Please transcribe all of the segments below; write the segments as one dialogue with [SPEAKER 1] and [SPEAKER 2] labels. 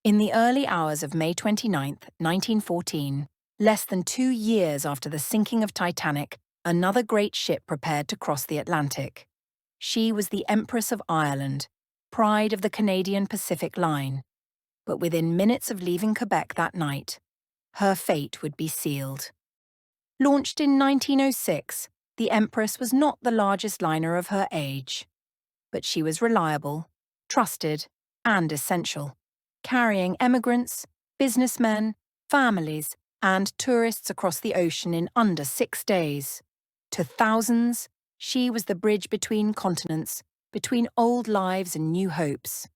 [SPEAKER 1] In the early hours of May 29th, 1914, less than 2 years after the sinking of Titanic, another great ship prepared to cross the Atlantic. She was the Empress of Ireland, pride of the Canadian Pacific Line. But within minutes of leaving Quebec that night, her fate would be sealed. Launched in 1906, the Empress was not the largest liner of her age. But she was reliable, trusted, and essential, carrying emigrants, businessmen, families, and tourists across the ocean in under 6 days. To thousands, she was the bridge between continents, between old lives and new hopes.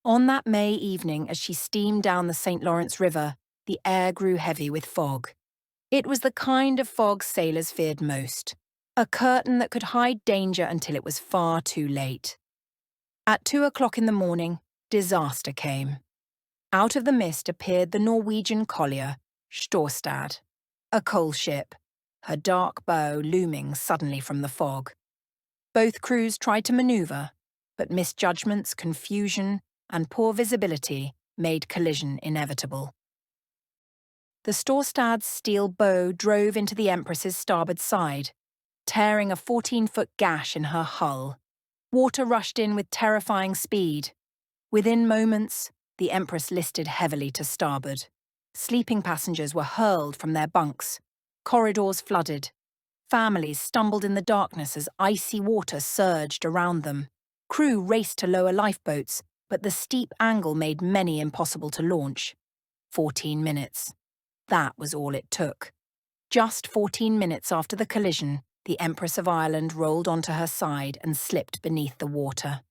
[SPEAKER 1] On that May evening, as she steamed down the St. Lawrence River, the air grew heavy with fog. It was the kind of fog sailors feared most, a curtain that could hide danger until it was far too late. At 2 o'clock in the morning, disaster came. Out of the mist appeared the Norwegian collier, Storstad, a coal ship, her dark bow looming suddenly from the fog. Both crews tried to maneuver, but misjudgments, confusion, and poor visibility made collision inevitable. The Storstad's steel bow drove into the Empress's starboard side, tearing a 14-foot gash in her hull. Water rushed in with terrifying speed. Within moments, the Empress listed heavily to starboard. Sleeping passengers were hurled from their bunks. Corridors flooded. Families stumbled in the darkness as icy water surged around them. Crew raced to lower lifeboats, but the steep angle made many impossible to launch. 14 minutes. That was all it took. Just 14 minutes after the collision, the Empress of Ireland rolled onto her side and slipped beneath the water.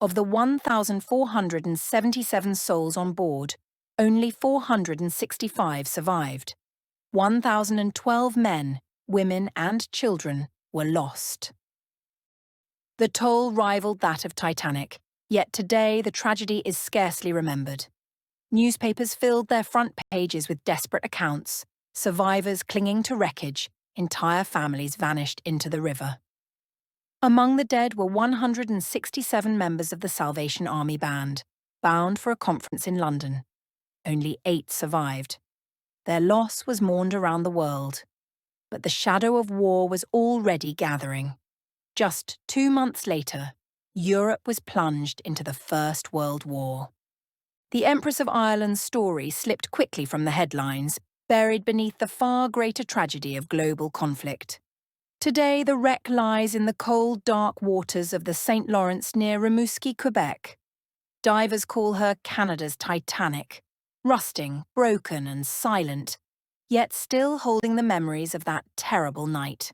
[SPEAKER 1] Of the 1,477 souls on board, only 465 survived. 1,012 men, women, and children were lost. The toll rivaled that of Titanic, yet today the tragedy is scarcely remembered. Newspapers filled their front pages with desperate accounts, survivors clinging to wreckage, entire families vanished into the river. Among the dead were 167 members of the Salvation Army Band, bound for a conference in London. Only 8 survived. Their loss was mourned around the world. But the shadow of war was already gathering. Just 2 months later, Europe was plunged into the First World War. The Empress of Ireland's story slipped quickly from the headlines, buried beneath the far greater tragedy of global conflict. Today, the wreck lies in the cold, dark waters of the St. Lawrence near Rimouski, Quebec. Divers call her Canada's Titanic, rusting, broken, and silent, yet still holding the memories of that terrible night.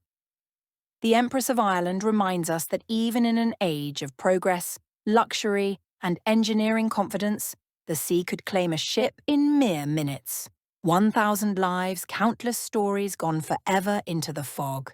[SPEAKER 1] The Empress of Ireland reminds us that even in an age of progress, luxury, and engineering confidence, the sea could claim a ship in mere minutes. 1,000 lives, countless stories gone forever into the fog.